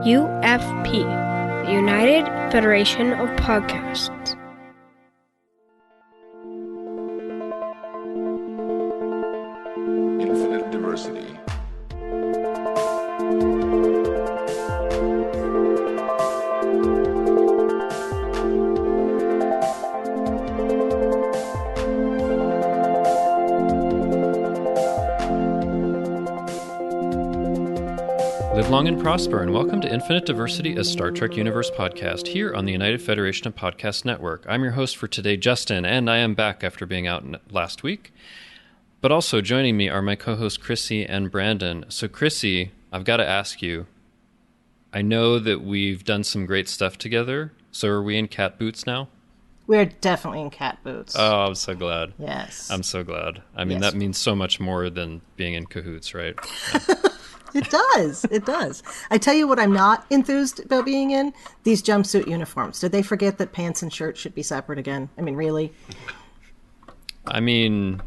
UFP, the United Federation of Podcasts. Infinite diversity. Live long and prosper, and welcome to Infinite Diversity, a Star Trek Universe podcast here on the United Federation of Podcast Network. I'm your host for today, Justin, and I am back after being out last week. But also joining me are my co-hosts Chrissie and Brandon. So Chrissie, I've got to ask you, I know that we've done some great stuff together, so are we in cat boots now? We're definitely in cat boots. Oh, I'm so glad. Yes. I'm so glad. I mean, that means so much more than being in cahoots, right? Yeah. It does. It does. I tell you what I'm not enthused about being in? These jumpsuit uniforms. Did they forget that pants and shirts should be separate again? I mean, really? I mean,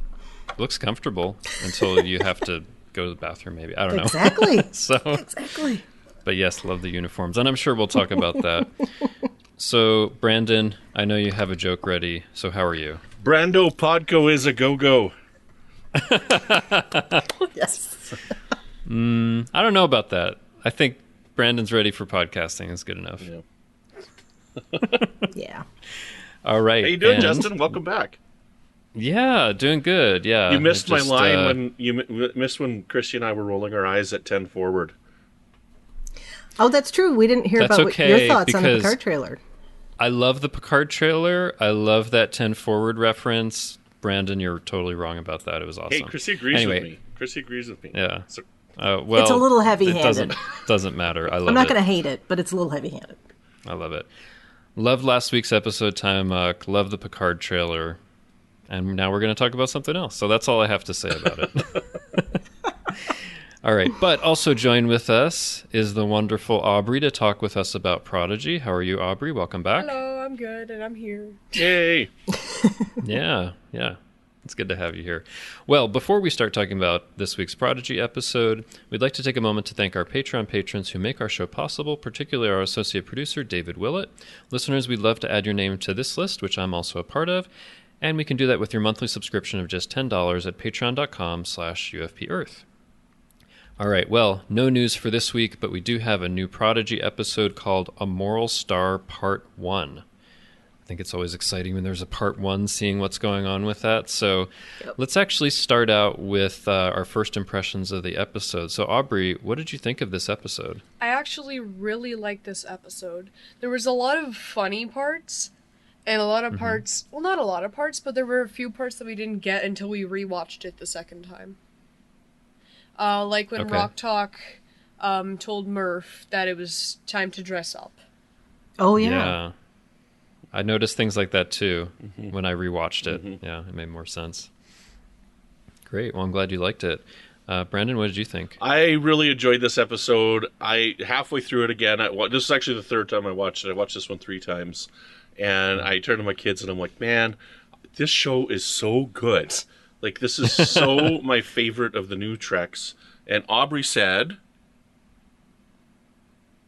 it looks comfortable until you have to go to the bathroom, maybe. I don't know. Exactly. Exactly. But yes, love the uniforms. And I'm sure we'll talk about that. So, Brandon, I know you have a joke ready. So how are you? Brando Podco is a go-go. Yes. I don't know about that. I think Brandon's ready for podcasting is good enough. Yeah. Yeah. All right. How you doing, Justin? Welcome back. Yeah, doing good. Yeah. You missed my line when you missed when Chrissy and I were rolling our eyes at 10 forward. Oh, that's true. We didn't hear That's about okay, your thoughts on the because Picard trailer. I love the Picard trailer. I love that 10 forward reference. Brandon, you're totally wrong about that. It was awesome. Hey, Chrissy agrees with me. Chrissy agrees with me. Yeah. So, well, it's a little heavy-handed. It doesn't matter. I love it. I'm not going to hate it, but it's a little heavy-handed. I love it. Loved last week's episode, Tiamat. Love the Picard trailer. And now we're going to talk about something else. So that's all I have to say about it. All right. But also join with us is the wonderful Aubrey to talk with us about Prodigy. How are you, Aubrey? Welcome back. Hello, I'm good, and I'm here. yay! Yeah. It's good to have you here. Well, before we start talking about this week's Prodigy episode, we'd like to take a moment to thank our Patreon patrons who make our show possible, particularly our associate producer, David Willett. Listeners, we'd love to add your name to this list, which I'm also a part of, and we can do that with your monthly subscription of just $10 at patreon.com/UFPEarth. All right, well, no news for this week, but we do have a new Prodigy episode called A Moral Star Part 1. I think it's always exciting when there's a part 1, seeing what's going on with that. So Let's actually start out with our first impressions of the episode. So Aubrey, what did you think of this episode? I actually really liked this episode. There was a lot of funny parts and a lot of parts, well, not a lot of parts, but there were a few parts that we didn't get until we rewatched it the second time. Like when Rock Talk told Murph that it was time to dress up. Oh, yeah. I noticed things like that too when I rewatched it. Yeah, it made more sense. Great. Well, I'm glad you liked it. Brandon, what did you think? I really enjoyed this episode. I halfway through it again. This is actually the third time I watched it. I watched this one 3 times. And I turned to my kids and I'm like, man, this show is so good. Like, this is so my favorite of the new Treks. And Aubrey said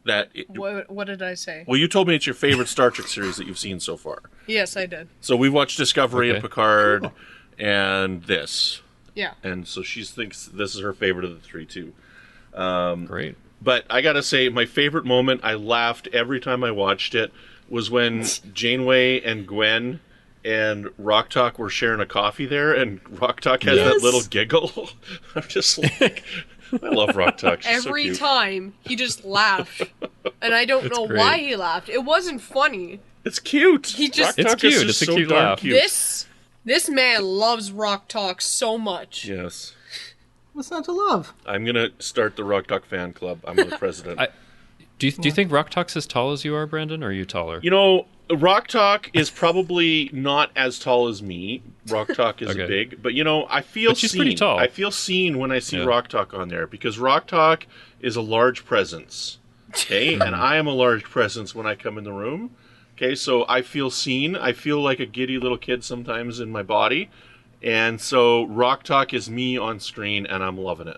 that... What did I say? Well, you told me it's your favorite Star Trek series that you've seen so far. Yes, I did. So we watched Discovery and Picard and this. Yeah. And so she thinks this is her favorite of the 3, too. Great. But I gotta say, my favorite moment, I laughed every time I watched it, was when Janeway and Gwen and Rock Talk were sharing a coffee there, and Rock Talk has that little giggle. I'm just like... I love Rock Talk. She's Every so time he just laughed, and I don't know great. why he laughed. It wasn't funny. It's cute. He just- Rock Talk It's cute. is It's just a so cute darn laugh. cute. This man loves Rock Talk so much. Yes. What's not to love? I'm gonna start the Rock Talk fan club. I'm the president. Do you think Rock Talk's as tall as you are, Brandon, or are you taller? You know, Rock Talk is probably not as tall as me. Rock Talk is big, but you know, I feel But she's seen. pretty tall. I feel seen when I see Rock Talk on there because Rock Talk is a large presence. Okay, and I am a large presence when I come in the room. Okay, so I feel seen. I feel like a giddy little kid sometimes in my body. And so Rock Talk is me on screen, and I'm loving it.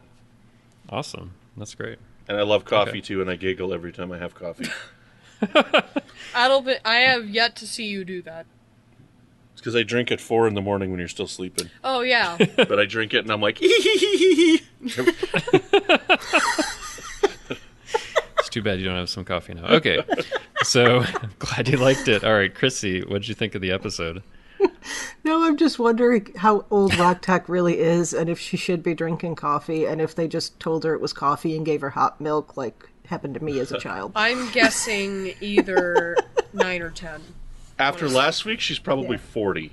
Awesome. That's great. And I love coffee too, and I giggle every time I have coffee. I have yet to see you do that. It's because I drink at 4 a.m. when you're still sleeping. Oh, yeah. But I drink it and I'm like, hee. It's too bad you don't have some coffee now. Okay, so I'm glad you liked it. All right, Chrissy, what did you think of the episode? No, I'm just wondering how old Raktak really is, and if she should be drinking coffee, and if they just told her it was coffee and gave her hot milk, like happened to me as a child. I'm guessing either 9 or 10. After last week, she's probably 40.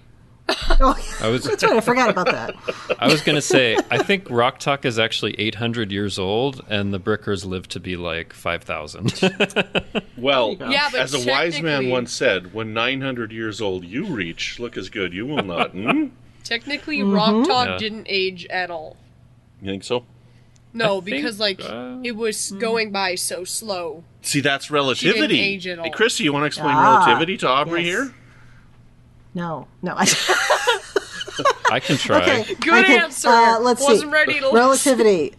Oh, that's right. I forgot about that. I was going to say, I think Raktak is actually 800 years old, and the Brickers live to be like 5,000. Well, yeah, but as a wise man once said, when 900 years old you reach, look as good you will not. Technically, Raktak didn't age at all. You think so? No, because it was going by so slow. See, that's relativity. She didn't age at all. Hey, Chrissy, you want to explain relativity to Aubrey here? No. I can try. Okay, Good answer. Let's Wasn't see. ready to Relativity.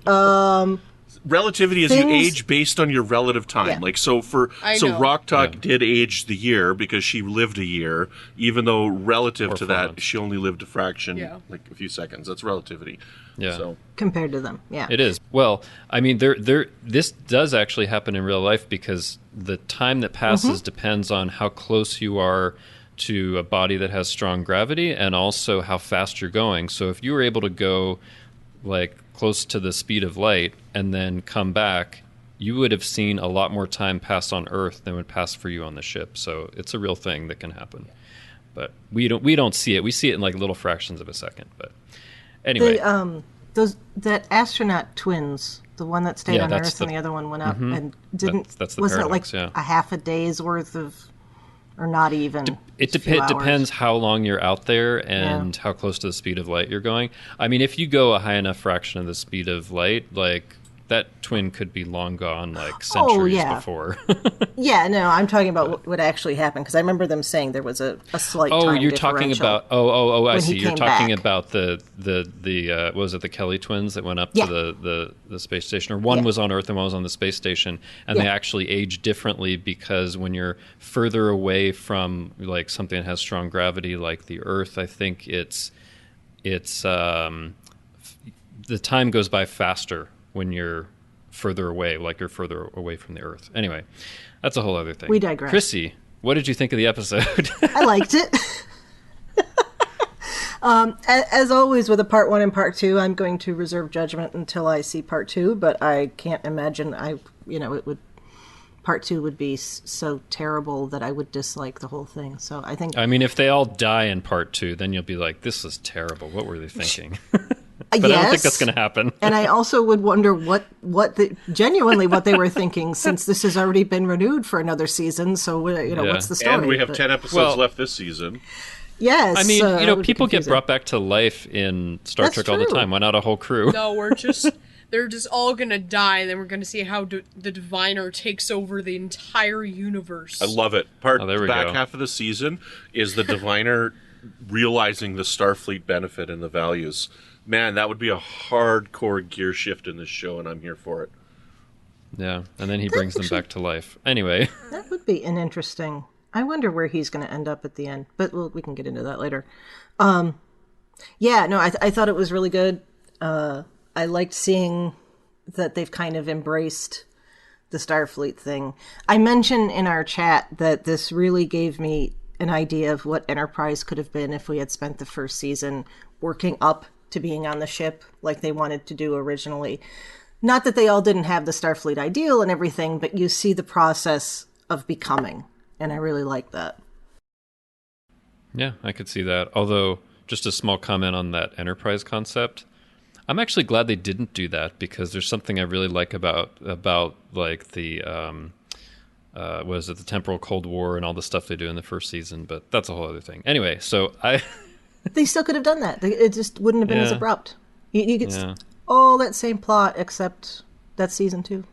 Relativity is you age based on your relative time. Yeah. Like so Raktak did age the year because she lived a year, even though relative to that months. She only lived a fraction, like a few seconds. That's relativity. Yeah. So compared to them, yeah. It is. Well, I mean, this does actually happen in real life because the time that passes depends on how close you are to a body that has strong gravity and also how fast you're going. So if you were able to go like close to the speed of light and then come back, you would have seen a lot more time pass on Earth than would pass for you on the ship. So it's a real thing that can happen. But we don't see it. We see it in like little fractions of a second. But anyway, that astronaut twins, the one that stayed on Earth and the other one went up and didn't. That's the wasn't paradox, it like a half a day's worth of, or not even? It depends how long you're out there and how close to the speed of light you're going. I mean, if you go a high enough fraction of the speed of light, like that twin could be long gone, like centuries before. Yeah, no, I'm talking about what actually happened because I remember them saying there was a slight. Oh, time you're talking about. I see. You're talking about the what was it, the Kelly twins that went up to the space station, or one was on Earth and one was on the space station, and they actually age differently because when you're further away from like something that has strong gravity like the Earth, I think it's the time goes by faster when you're further away, like you're further away from the Earth. Anyway, that's a whole other thing. We digress. Chrissy, what did you think of the episode? I liked it. As always with a part 1 and part 2, I'm going to reserve judgment until I see part 2, but I can't imagine part 2 would be so terrible that I would dislike the whole thing. So I think... I mean, if they all die in part 2, then you'll be like, this is terrible. What were they thinking? But I don't think that's going to happen. And I also would wonder genuinely what they were thinking, since this has already been renewed for another season. So what's the story? And we have 10 episodes left this season. Yes. I mean, people get brought back to life in Star Trek all the time. Why not a whole crew? No, they're just all going to die, and then we're going to see how the Diviner takes over the entire universe. I love it. Back half of the season is the Diviner realizing the Starfleet benefit and the values. Man, that would be a hardcore gear shift in this show, and I'm here for it. Yeah, and then he brings them back to life. Anyway. That would be an interesting... I wonder where he's going to end up at the end, but we can get into that later. I thought it was really good. I liked seeing that they've kind of embraced the Starfleet thing. I mentioned in our chat that this really gave me an idea of what Enterprise could have been if we had spent the first season working up to being on the ship like they wanted to do originally. Not that they all didn't have the Starfleet ideal and everything, but you see the process of becoming, and I really like that. Yeah, I could see that. Although, just a small comment on that Enterprise concept, I'm actually glad they didn't do that, because there's something I really like about like the the temporal Cold War and all the stuff they do in the first season, but that's a whole other thing. Anyway, so They still could have done that. It just wouldn't have been as abrupt. You could all that same plot, except that's season 2.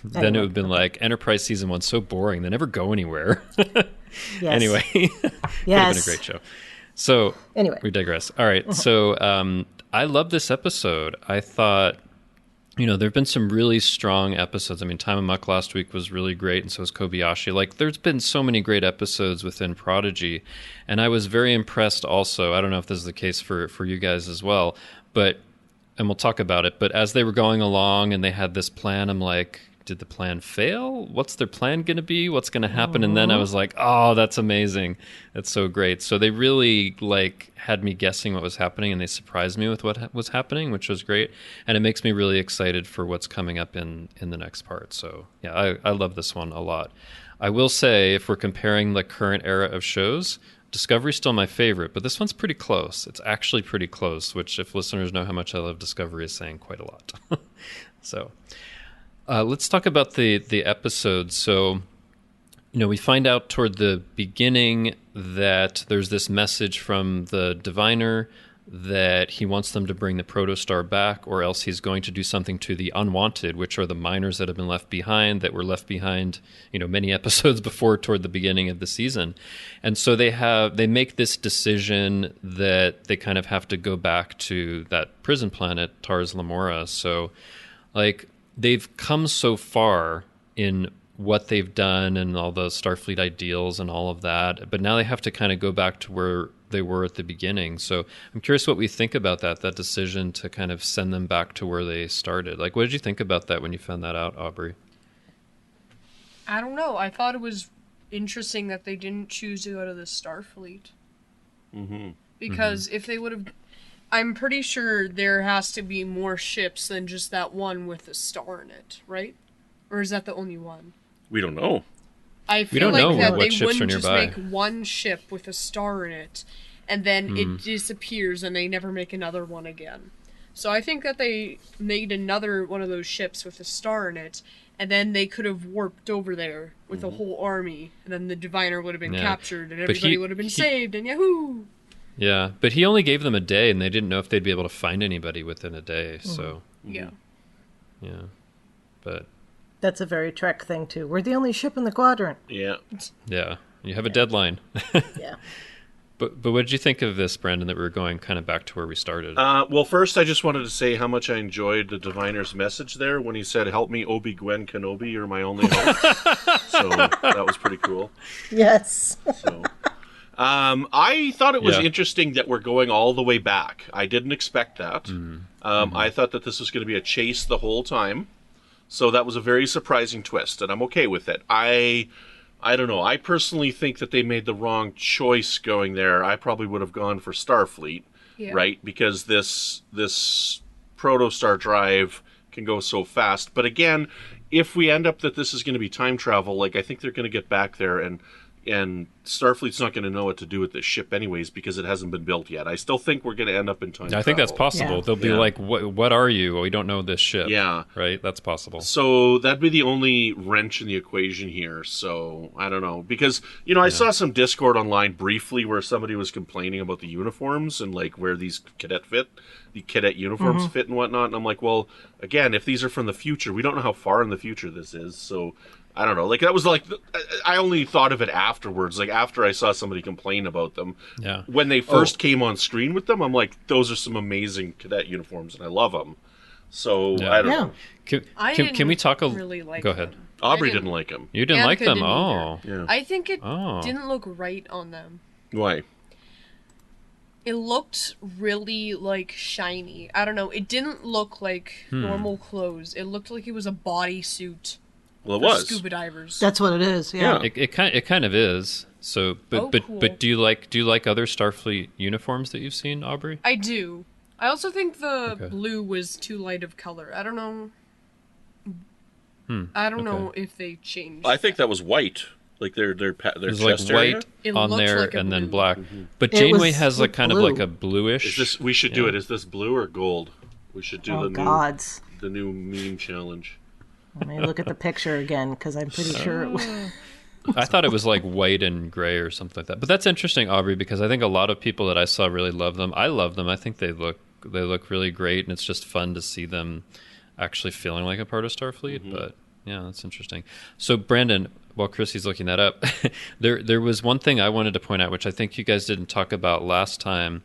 Then it would have been like, Enterprise season 1's so boring, they never go anywhere. Anyway, could have been a great show. So anyway, we digress. All right, so I love this episode. I thought there have been some really strong episodes. I mean, Time of Muck last week was really great, and so was Kobayashi. Like, there's been so many great episodes within Prodigy, and I was very impressed also. I don't know if this is the case for you guys as well, and we'll talk about it, but as they were going along and they had this plan, I'm like, did the plan fail? What's their plan going to be? What's going to happen? And then I was like, oh, that's amazing. That's so great. So they really had me guessing what was happening, and they surprised me with what was happening, which was great. And it makes me really excited for what's coming up in the next part. So yeah, I love this one a lot. I will say, if we're comparing the current era of shows, Discovery's still my favorite, but this one's pretty close. It's actually pretty close, which, if listeners know how much I love Discovery, is saying quite a lot. So let's talk about the episodes. So, we find out toward the beginning that there's this message from the diviner that he wants them to bring the protostar back, or else he's going to do something to the unwanted, which are the miners that have been left behind, that were left behind, many episodes before, toward the beginning of the season. And so they make this decision that they kind of have to go back to that prison planet, Tars Lamora. So, they've come so far in what they've done and all the Starfleet ideals and all of that, but now they have to kind of go back to where they were at the beginning. So I'm curious what we think about that decision to kind of send them back to where they started. What did you think about that when you found that out, Aubrey? I don't know. I thought it was interesting that they didn't choose to go to the Starfleet. Mm-hmm. Because if they would have... I'm pretty sure there has to be more ships than just that one with a star in it, right? Or is that the only one? We don't know. I feel like that they wouldn't just make one ship with a star in it, and then it disappears and they never make another one again. So I think that they made another one of those ships with a star in it, and then they could have warped over there with a whole army, and then the diviner would have been captured, and everybody would have been saved, and yahoo! Yeah, but he only gave them a day, and they didn't know if they'd be able to find anybody within a day, so... Yeah. Yeah. But... That's a very Trek thing, too. We're the only ship in the quadrant. Yeah. Yeah. You have a deadline. Yeah. But what did you think of this, Brandon, that we were going kind of back to where we started? Well, first, I just wanted to say how much I enjoyed the diviner's message there when he said, "Help me, Obi-Gwen Kenobi, you're my only hope." So that was pretty cool. Yes. So... I thought it was interesting that we're going all the way back. I didn't expect that. I thought that this was going to be a chase the whole time. So that was a very surprising twist, and I'm okay with it. I don't know. I personally think that they made the wrong choice going there. I probably would have gone for Starfleet, right? Because this protostar drive can go so fast. But again, if we end up that this is going to be time travel, I think they're going to get back there, and Starfleet's not going to know what to do with this ship anyways because it hasn't been built yet. I still think we're going to end up in time travel. I think that's possible. They'll be like, what are you? Well, we don't know this ship. Yeah. Right? That's possible. So that'd be the only wrench in the equation here. So I don't know. Because, I saw some Discord online briefly where somebody was complaining about the uniforms and where these cadet uniforms fit and whatnot. And I'm like, well, again, if these are from the future, we don't know how far in the future this is. So... I don't know. That was I only thought of it afterwards. After I saw somebody complain about them. Yeah. When they first came on screen with them, I'm like, those are some amazing cadet uniforms, and I love them. So, I don't know. Can we talk really like Go ahead. them. Aubrey didn't like them. You didn't like them? Oh. Yeah. I think it didn't look right on them. Why? It looked really, shiny. I don't know. It didn't look like normal clothes. It looked like it was a bodysuit. Well, it was scuba divers. That's what it is. Yeah. It kind of is. So, cool. but do you like other Starfleet uniforms that you've seen, Aubrey? I do. I also think the blue was too light of color. I don't know. I don't know if they changed. I think that was white. Their chest area. White on there and then black. But Janeway has kind of a bluish. We should do it. Is this blue or gold? We should do the new meme challenge. Let me look at the picture again, because I'm pretty sure it was... I thought it was white and gray or something like that. But that's interesting, Aubrey, because I think a lot of people that I saw really love them. I love them. I think they look really great, and it's just fun to see them actually feeling like a part of Starfleet. But yeah, that's interesting. So Brandon, while Chrissy's looking that up, there was one thing I wanted to point out, which I think you guys didn't talk about last time.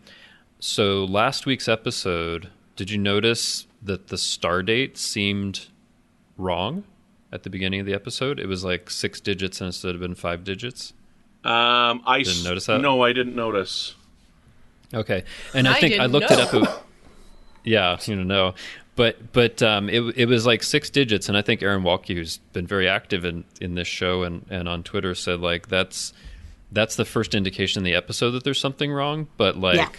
So last week's episode, did you notice that the star date seemed wrong at the beginning of the episode. It was like 6 digits instead of been 5 digits. I didn't notice that. No, I didn't notice. Okay, and I think I looked it up. Yeah, no. But it was like 6 digits, and I think Aaron Walke, who's been very active in this show and on Twitter, said like that's the first indication in the episode that there's something wrong. But like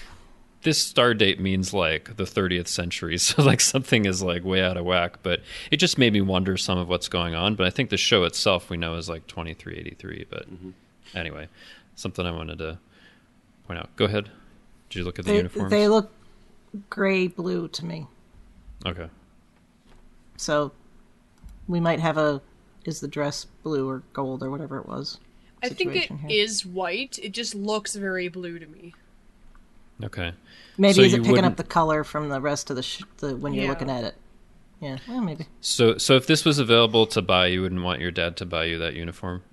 this star date means like the 30th century, so like something is like way out of whack. But it just made me wonder some of what's going on. But I think the show itself we know is like 2383. But anyway, something I wanted to point out. Go ahead. Did you look at the uniforms? They look gray blue to me. Okay. So we might have is the dress blue or gold or whatever it was? I think it is white. It just looks very blue to me. Okay. Maybe so is it picking up the color from the rest of the when you're looking at it? Yeah, well, maybe. So if this was available to buy, you wouldn't want your dad to buy you that uniform?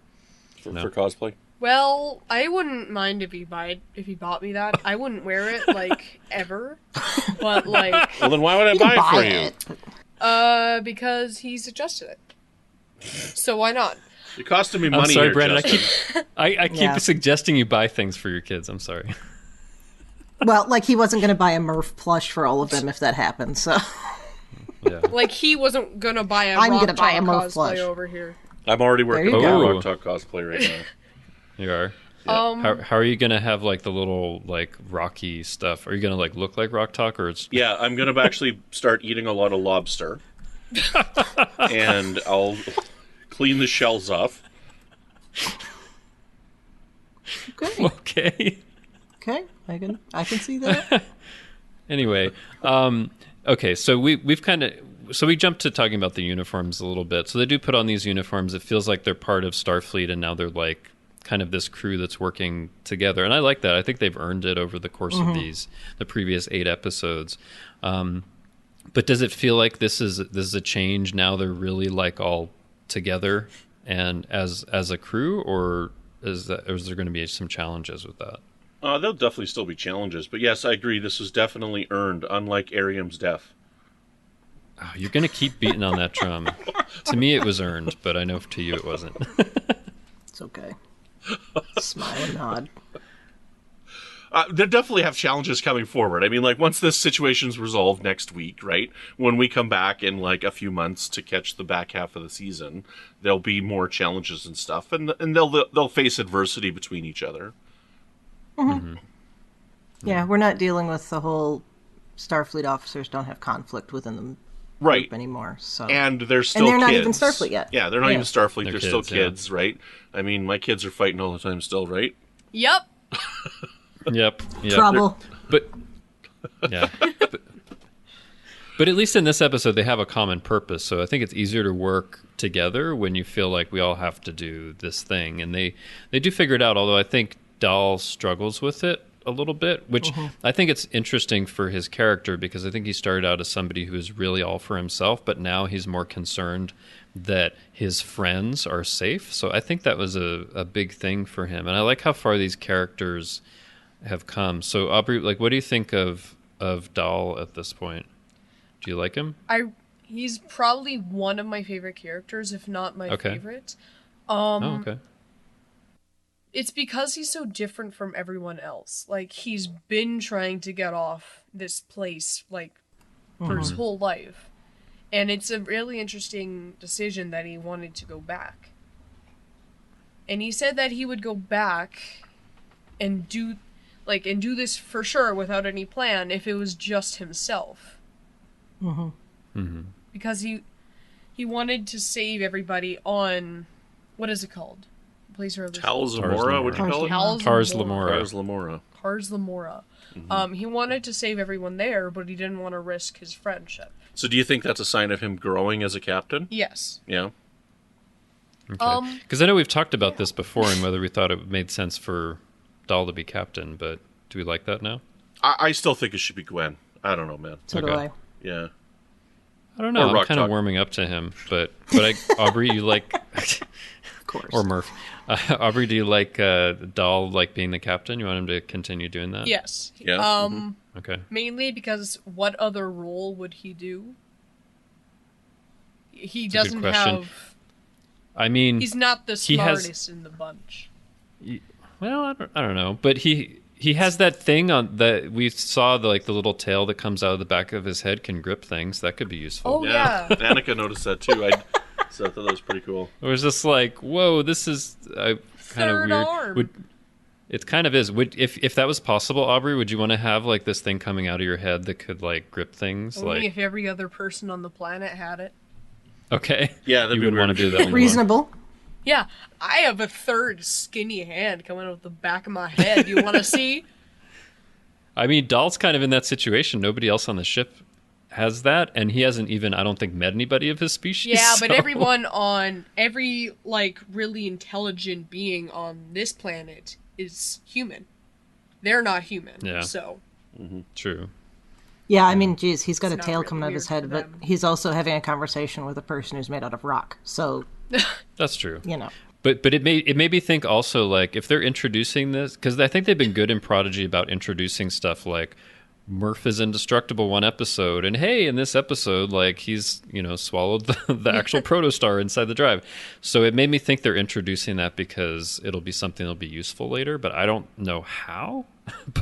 For cosplay? Well, I wouldn't mind if he bought me that. I wouldn't wear it like ever, but like. Well, then why would I buy it for you? Because he suggested it. So why not? You're costing me money. I'm sorry, here, Brandon. Justin. I keep suggesting you buy things for your kids. I'm sorry. Well, like he wasn't going to buy a Murph plush for all of them if that happened. So. Yeah. Like he wasn't going to buy a I'm Rock gonna buy a Talk Murph cosplay plush over here. I'm already working on go. a Rock Talk cosplay right now. You are? Yeah. How are you going to have like the little like Rocky stuff? Are you going to like look like Rock Talk or it's... Yeah, I'm going to actually start eating a lot of lobster. And I'll clean the shells off. Okay. Okay, I can see that. Anyway, okay, so we've kind of... So we jumped to talking about the uniforms a little bit. So they do put on these uniforms. It feels like they're part of Starfleet, and now they're like kind of this crew that's working together. And I like that. I think they've earned it over the course of the previous 8 episodes. But does it feel like this is a change now? They're really like all together and as a crew, or is there going to be some challenges with that? There'll definitely still be challenges, but yes, I agree. This was definitely earned, unlike Ariam's death. Oh, you're going to keep beating on that drum. To me, it was earned, but I know to you it wasn't. It's okay. Smile and nod. They definitely have challenges coming forward. I mean, like, once this situation's resolved next week, right? When we come back in, like, a few months to catch the back half of the season, there'll be more challenges and stuff, and they'll face adversity between each other. Yeah, we're not dealing with the whole Starfleet officers don't have conflict within them right anymore. So and they're still they're not kids. even Starfleet yet. Yeah, they're not even Starfleet. They're kids, still kids, right? I mean, my kids are fighting all the time still, right? Yep. Yep. Trouble. But at least in this episode, they have a common purpose. So I think it's easier to work together when you feel like we all have to do this thing. And they do figure it out, although I think Dahl struggles with it a little bit, which I think it's interesting for his character, because I think he started out as somebody who is really all for himself, but now he's more concerned that his friends are safe. So I think that was a big thing for him. And I like how far these characters have come. So Aubrey, like, what do you think of Dahl at this point? Do you like him? He's probably one of my favorite characters, if not my favorite. Okay. It's because he's so different from everyone else. Like, he's been trying to get off this place, like, for his whole life. And it's a really interesting decision that he wanted to go back. And he said that he would go back and do this for sure without any plan if it was just himself. Because he wanted to save everybody on, what is it called? Place where Tals Lamora, what do you call it? Tars Lamora. Tars Lamora. He wanted to save everyone there, but he didn't want to risk his friendship. So do you think that's a sign of him growing as a captain? Yes. Yeah. Okay. Because I know we've talked about this before and whether we thought it made sense for Dahl to be captain, but do we like that now? I still think it should be Gwen. I don't know, man. So do I. Yeah. I don't know. I'm kind of warming up to him, but Aubrey, you like... Of course. Or Murph. Aubrey, do you like Dahl like being the captain? You want him to continue doing that? Yes. Yeah. Okay. Mainly because what other role would he do? He That's a doesn't good question. have... I mean, He's not the he has- smartest in the bunch. well, I don't know, but he has that thing on that we saw, the little tail that comes out of the back of his head can grip things. That could be useful. Oh, yeah. Annika noticed that too. So I thought that was pretty cool. It was just like, whoa, this is kind of Third weird. arm. It kind of is. If that was possible, Aubrey, would you want to have like this thing coming out of your head that could like grip things? Only Like, if every other person on the planet had it. okay, Yeah, that'd you be would want to weird. do that. one more. Reasonable. Yeah, I have a third skinny hand coming out of the back of my head. You want to see? I mean, Dahl's kind of in that situation. Nobody else on the ship has that, and he hasn't even, I don't think, met anybody of his species. Yeah, but so- every like really intelligent being on this planet is human. They're not human. Yeah. So True. Yeah, I mean, geez, he's got It's a not tail really coming out of his weird head, for but them. he's also having a conversation with a person who's made out of rock. So, That's true. you know. But it made me think also, like, if they're introducing this, because I think they've been good in Prodigy about introducing stuff like Murph is indestructible one episode, and hey, in this episode, like, he's, swallowed the actual protostar inside the drive. So it made me think they're introducing that because it'll be something that'll be useful later, but I don't know how,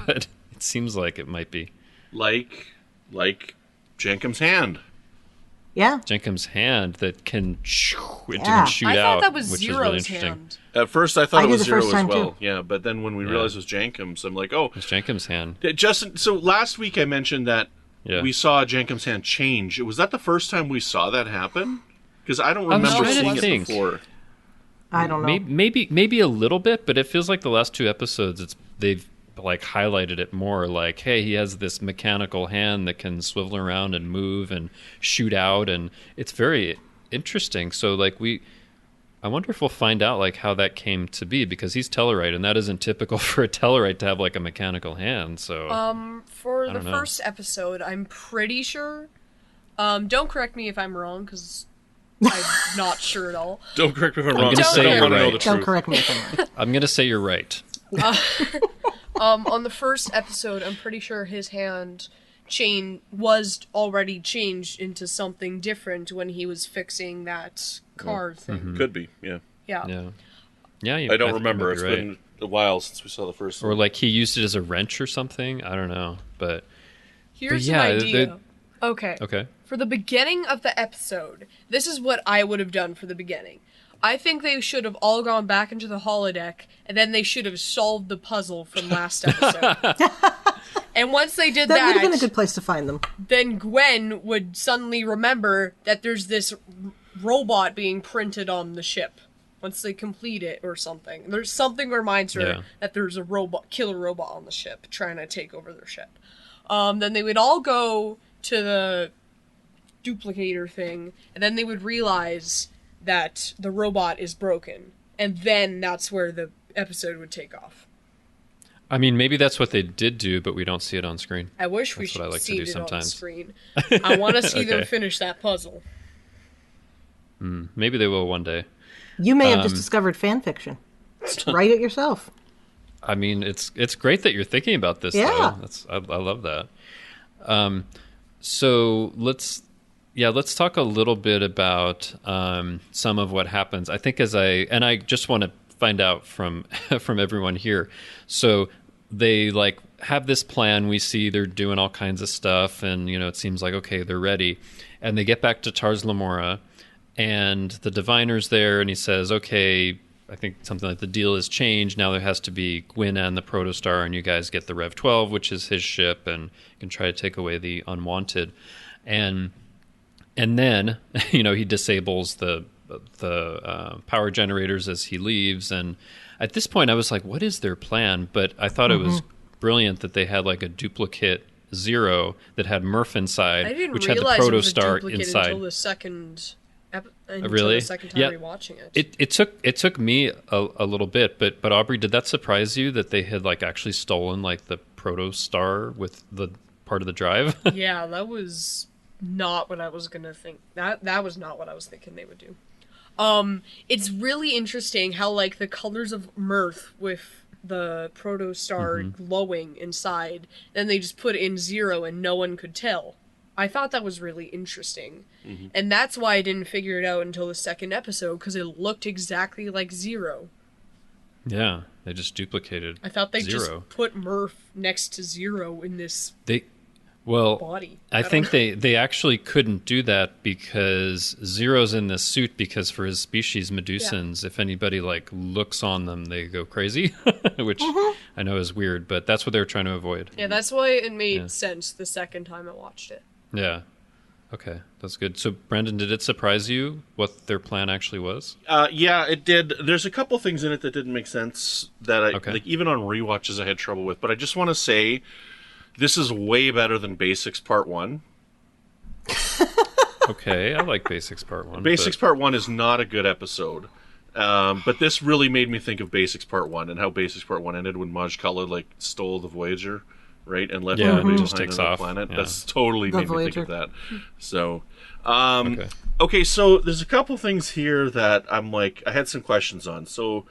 but it seems like it might be. Like Jenkum's hand. Yeah. Jenkum's hand that can shoot Yeah. and shoot I out, thought that was which Zero's is really interesting. hand. At first, I thought I it did was the Zero first as time, well. too. Yeah, but then when we realized it was Jenkum's, I'm like, oh. It's Jenkum's hand. Justin, so last week I mentioned that Yeah. we saw Jenkum's hand change. Was that the first time we saw that happen? Because I don't I was remember trying to seeing it think. before. I don't know. Maybe a little bit, but it feels like the last two episodes they've like highlighted it more. Like, hey, he has this mechanical hand that can swivel around and move and shoot out, and it's very interesting. So like I wonder if we'll find out like how that came to be, because he's Tellarite, and that isn't typical for a Tellarite to have like a mechanical hand. So For I the don't know. first episode, I'm pretty sure. Don't correct me if I'm wrong, because I'm not sure at all. Don't correct me if I'm wrong. gonna I say don't you're want to know right. the Don't truth. correct me if I'm wrong. I'm gonna say you're right. On the first episode, I'm pretty sure his hand was already changed into something different when he was fixing that car thing. Could be, yeah. Yeah. Yeah. I don't think remember. you It's might be been a while since we saw the first Or one. like he used it as a wrench or something. I don't know, but Here's yeah, an idea. Okay. okay. For the beginning of the episode, this is what I would have done for the beginning. I think they should have all gone back into the holodeck, and then they should have solved the puzzle from last episode. And once they did That would have been a good place to find them. then Gwen would suddenly remember that there's this robot being printed on the ship. Once they complete it or something. There's something reminds her Yeah. that there's a killer robot on the ship trying to take over their ship. Then they would all go to the duplicator thing, and then they would realize that the robot is broken. And then that's where the episode would take off. I mean, maybe that's what they did do, but we don't see it on screen. I wish we That's what I should like to see do it on the sometimes. screen. I want to see them Okay. finish that puzzle. Maybe they will one day. You may have just discovered fan fiction. Write it yourself. I mean, it's great that you're thinking about this. Yeah. Though. I love that. So let's talk a little bit about some of what happens. I think I just want to find out from from everyone here. So they like have this plan. We see they're doing all kinds of stuff, and it seems like okay, they're ready, and they get back to Tars Lamora, and the diviner's there, and he says, okay, I think something like the deal has changed. Now there has to be Gwyn and the Protostar, and you guys get the Rev 12, which is his ship, and can try to take away the Unwanted. And then, he disables the power generators as he leaves. And at this point, I was like, what is their plan? But I thought it was brilliant that they had like a duplicate Zero that had Murph inside, I didn't which had the realize it was a Protostar duplicate inside. until the second Really? the second time Yeah. rewatching it. It took me a little bit, but Aubrey, did that surprise you that they had like actually stolen like the Protostar with the part of the drive? Yeah, that was not what I was gonna think. That was not what I was thinking they would do. It's really interesting how like the colors of Mirth with the protostar glowing inside. Then they just put in 0 and no one could tell. I thought that was really interesting. And that's why I didn't figure it out until the second episode, because it looked exactly like 0. Yeah, they just duplicated I thought they 0. just put Murph next to 0 in this Well, body. I think they actually couldn't do that because Zero's in this suit because for his species, Medusans, if anybody like looks on them, they go crazy, which I know is weird, but that's what they were trying to avoid. Yeah, that's why it made sense the second time I watched it. Yeah. Okay, that's good. So, Brandon, did it surprise you what their plan actually was? Yeah, it did. There's a couple things in it that didn't make sense that I like, even on rewatches I had trouble with, but I just want to say this is way better than Basics Part 1. Okay, I like Basics Part 1. Basics Part 1 is not a good episode. But this really made me think of Basics Part 1 and how Basics Part 1 ended when Maj Kala like stole the Voyager, right? And left everybody just behind takes on the off. planet. Yeah. That's totally The made me think Voyager. of that. So, Okay. so there's a couple things here that I'm like, I had some questions on. So,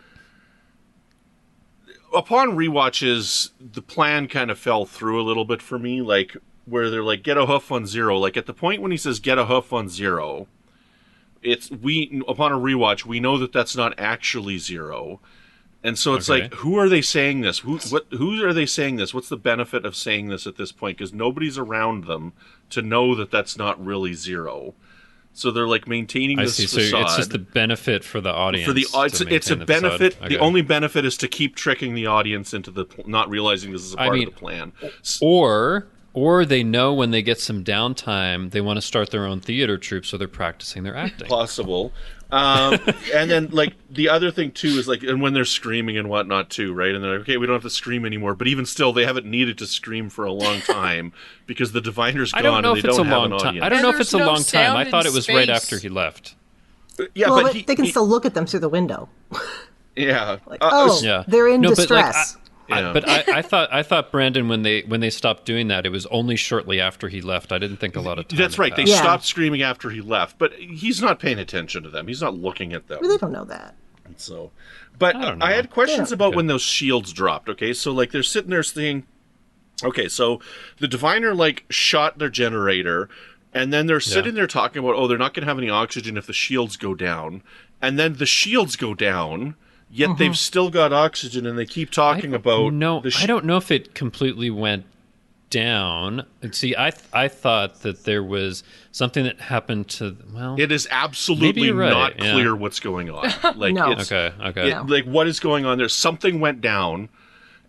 upon rewatches, the plan kind of fell through a little bit for me, like where they're like, get a hoof on 0. Like at the point when he says get a hoof on 0, upon a rewatch, we know that that's not actually 0. And so it's like, who are they saying this? Who are they saying this? What's the benefit of saying this at this point? Because nobody's around them to know that that's not really 0. So they're like maintaining this facade. So it's just the benefit for the audience. It's a benefit. The only benefit is to keep tricking the audience into not realizing this is a part of the plan. Or they know when they get some downtime, they want to start their own theater troupe, so they're practicing their acting. Possible. And then, like, the other thing, too, is, like, and when they're screaming and whatnot, too, right? And they're like, okay, we don't have to scream anymore. But even still, they haven't needed to scream for a long time because the diviner's gone and they don't have an audience. I don't know if it's a There's no long time. I sound thought in it was right space. after he left. Yeah, well, but but they can still look at them through the window. Yeah. Like, Yeah. they're in No, but, like, distress. But I thought Brandon, when they stopped doing that, it was only shortly after he left. I didn't think a lot of time. That's right. They passed. stopped screaming after he left, but he's not paying attention to them. He's not looking at them. Well, they don't know that. So, but I don't know. I had questions about Okay. when those shields dropped. Okay, so like they're sitting there saying, okay, so the diviner like shot their generator, and then they're sitting there talking about, oh, they're not going to have any oxygen if the shields go down, and then the shields go down. Yet they've still got oxygen, and they keep talking about. I don't know if it completely went down. See, I thought that there was something that happened to. Well, It is absolutely you're right, not yeah. clear what's going on. Like, No. it's, okay. like what is going on there? Something went down,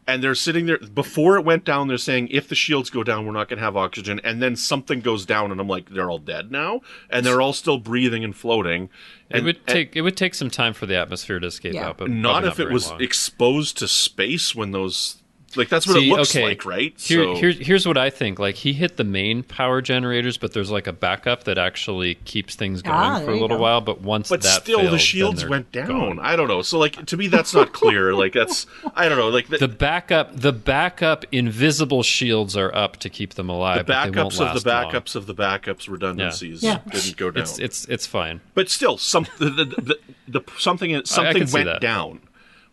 and they're sitting there. Before it went down, they're saying, if the shields go down, we're not going to have oxygen. And then something goes down, and I'm like, they're all dead now? And they're all still breathing and floating. And, it would take some time for the atmosphere to escape out, but not probably if it very was long. exposed to space when those. Like, that's what it looks like, right? Here's what I think. Like, he hit the main power generators, but there's like a backup that actually keeps things going for there a you little go. while. But once But that still, failed, the then shields they're went down. gone. I don't know. So, like, to me, that's not clear. Like, that's I don't know. Like The backup invisible shields are up to keep them alive. the but they won't backups of last the long. backups of the backups redundancies Yeah. didn't go down. It's fine. But still, something can see went that. down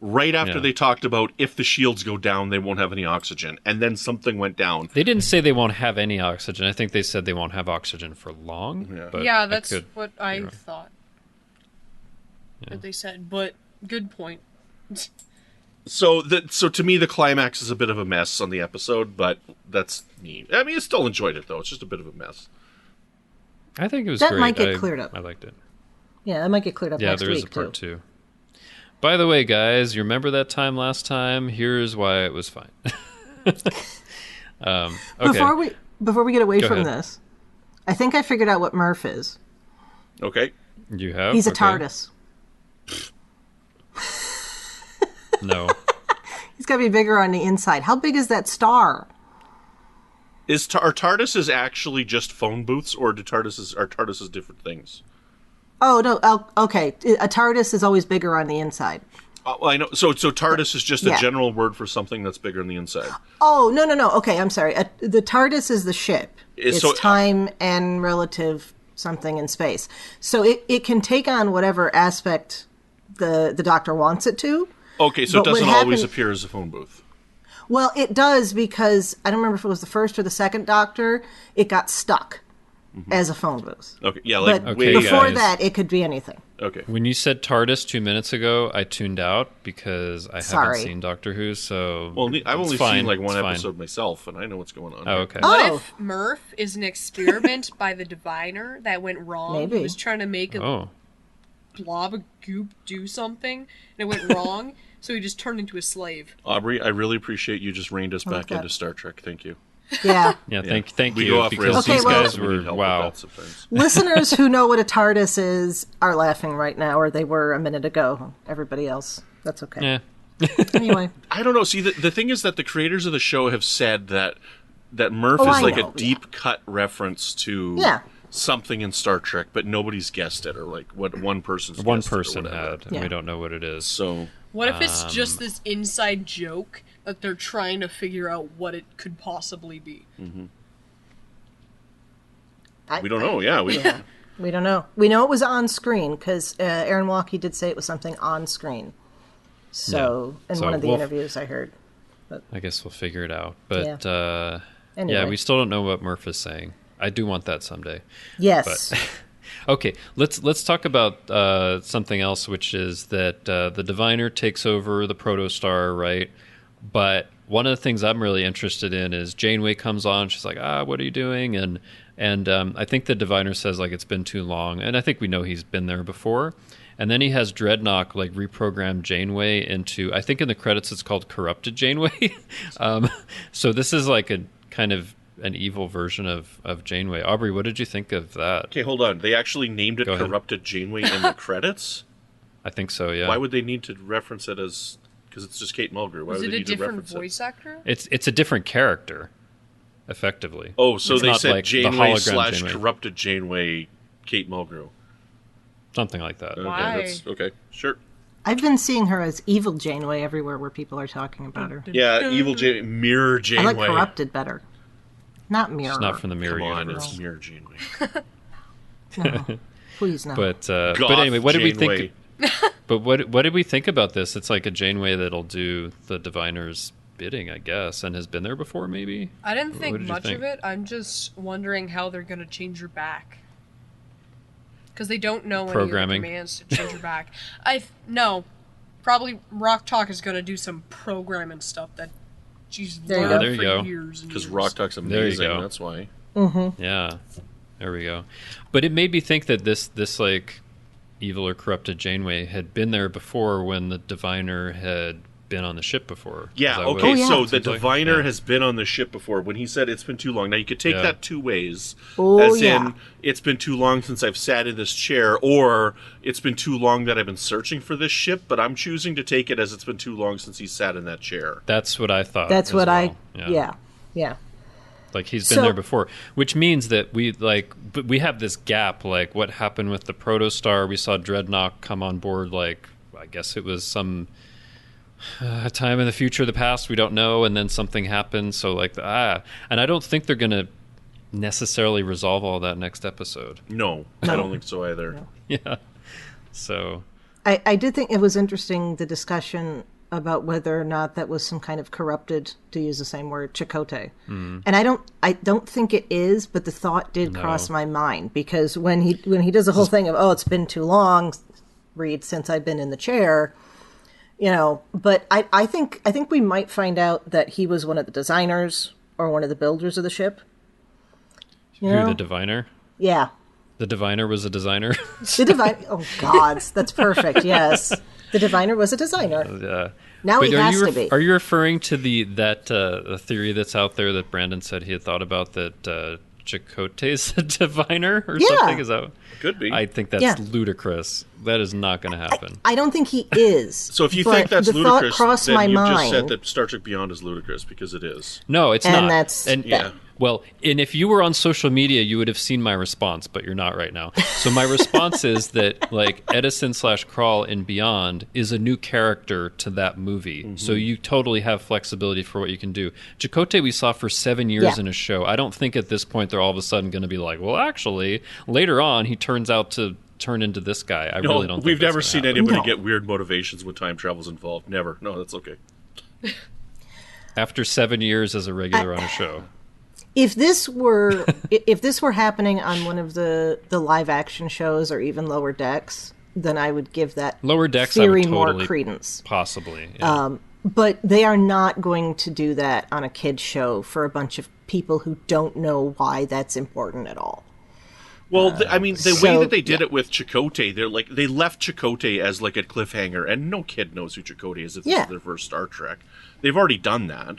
right after they talked about if the shields go down, they won't have any oxygen, and then something went down. They didn't say they won't have any oxygen. I think they said they won't have oxygen for long. Yeah. But Yeah, I that's could what be I wrong. thought. That they said, but good point. So to me, the climax is a bit of a mess on the episode, but that's me. I mean, I still enjoyed it though. It's just a bit of a mess. I think it was That great. might get cleared up. I liked it. Yeah, that might get cleared up Yeah, next there is week, a part too. 2. By the way, guys, you remember that time last time? Here's why it was fine. Okay. Before we get away Go from ahead. this, I think I figured out what Murph is. Okay. You have? He's a Okay. TARDIS. No. He's got to be bigger on the inside. How big is that star? Are TARDISes actually just phone booths, or are TARDISes different things? Oh, no. Okay. A TARDIS is always bigger on the inside. Well, I know. So TARDIS is just a Yeah. general word for something that's bigger on the inside. Oh, no. Okay, I'm sorry. The TARDIS is the ship. It's So- time and relative something in space. So it can take on whatever aspect the Doctor wants it to. Okay, so But it what doesn't always happened- appear as a phone booth. Well, it does because I don't remember if it was the first or the second Doctor. It got stuck as a phone booth. Okay, yeah, like But Okay, before guys. that, it could be anything. Okay. When you said TARDIS 2 minutes ago, I tuned out because I Sorry. haven't seen Doctor Who, so Well, I've it's only fine. seen like one It's fine. episode myself, and I know what's going on. Oh, okay. What Oh. if Murph is an experiment by the diviner that went wrong? Maybe. He was trying to make a Oh, blob of goop do something, and it went wrong, so he just turned into a slave. Aubrey, I really appreciate you just reined us like back that. into Star Trek. Thank you. Yeah. yeah. Thank We you. go off Because rails. Okay, these well- guys We need were help with wow. that sometimes. Listeners who know what a TARDIS is are laughing right now, or they were a minute ago. Everybody else, that's okay. Yeah. Anyway, I don't know. See, the thing is that the creators of the show have said that Murph Oh, is I like know, a deep cut reference to Yeah. something in Star Trek, but nobody's guessed it, or like what one person's One guessed it or person whatever. had, and Yeah. we don't know what it is. So What if it's just this inside joke that they're trying to figure out what it could possibly be? we don't know. Yeah, we don't know. We know it was on screen because Aaron Walkie did say it was something on screen. So in So one of the we'll- interviews I heard. I guess we'll figure it out. But Anyway. yeah, we still don't know what Murph is saying. I do want that someday. Yes. Okay, let's talk about something else, which is that the Diviner takes over the Protostar, right? But one of the things I'm really interested in is Janeway comes on. She's like, what are you doing? And I think the Diviner says, like, it's been too long. And I think we know he's been there before. And then he has Dreadnought, like, reprogram Janeway into, I think in the credits it's called Corrupted Janeway. So this is like a kind of an evil version of Janeway. Aubrey, what did you think of that? okay, hold on. They actually named it Go ahead. Corrupted Janeway in the credits. I think so, yeah. Why would they need to reference it as? Because it's just Kate Mulgrew. Why Was would it they a need to different reference voice actor? It's a different character, effectively. Oh, so It's they not said like the Janeway hologram / Janeway. Corrupted Janeway, Kate Mulgrew. Something like that. Okay, Why? that's okay. Sure. I've been seeing her as evil Janeway everywhere where people are talking about her. Yeah, evil Mirror I Janeway. like Corrupted better. Not Mirror. It's not from the Mirror Come on, universe. it's Mirror Janeway. No. Please, no. But Goth anyway, what did we Janeway. think? But what did we think about this? It's like a Janeway that'll do the Diviner's bidding, I guess, and has been there before, maybe. I didn't What think did you much think? of it. I'm just wondering how they're going to change her back. Because they don't know any Programming. of the commands to change her back. No. Probably Rock Talk is going to do some programming stuff that she's There you learned go. There you for go. years and Because years. Rock Talk's There you amazing. go. That's why. Yeah, there we go. But it made me think that this like evil or corrupted Janeway had been there before when the Diviner had been on the ship before. Yeah, Is that what okay, it yeah. so the seems like? Diviner Yeah. has been on the ship before. When he said it's been too long, now you could take Yeah. that two ways. Oh, as yeah. in, it's been too long since I've sat in this chair, or it's been too long that I've been searching for this ship, but I'm choosing to take it as it's been too long since he sat in that chair. That's what I thought. That's as what well. yeah. Like he's been So- there before, which means that but we have this gap. Like what happened with the Protostar? We saw Dreadnought come on board. Like I guess it was some time in the future, the past. We don't know, and then something happened. So and I don't think they're gonna necessarily resolve all that next episode. No, I don't think so either. Yeah. So I did think it was interesting, the discussion about whether or not that was some kind of corrupted, to use the same word, Chakotay. And I don't think it is, but the thought did cross my mind, because when he does the whole thing of, it's been too long, Reed, since I've been in the chair, but I think we might find out that he was one of the designers or one of the builders of the ship. You know? the Diviner. Yeah. The Diviner was a designer. The diviner. Oh, gods, that's perfect. Yes, the diviner was a designer. Yeah. Now But he are has you to be. Are you referring to the theory that's out there that Brandon said he had thought about, that Chakotay's a diviner or Yeah. something? Is that? Could be. I think that's Yeah. ludicrous. That is not going to happen. I don't think he is. So if you but think that's the ludicrous, thought crossed then my you've mind. just said that Star Trek Beyond is ludicrous, because it is. No, it's And not. that's Yeah. Well, and if you were on social media, you would have seen my response, but you're not right now. So my response is that, like, Edison / Crawl in Beyond is a new character to that movie. Mm-hmm. So you totally have flexibility for what you can do. Chakotay we saw for 7 years Yeah. in a show. I don't think at this point they're all of a sudden going to be like, well, actually, later on he turns out to turn into this guy. I No, really don't think we've that's never gonna seen happen. anybody No. get weird motivations when time travel's involved. Never. No, that's okay. After 7 years as a regular on a show. If this were happening on one of the live action shows or even Lower Decks, then I would give that Lower Decks, I theory would totally, more credence. possibly. Yeah. But they are not going to do that on a kid's show for a bunch of people who don't know why that's important at all. Well, I mean, the way so- that they did it with Chakotay, they left Chakotay as like a cliffhanger, and no kid knows who Chakotay is if this Yeah. is their first Star Trek. They've already done that.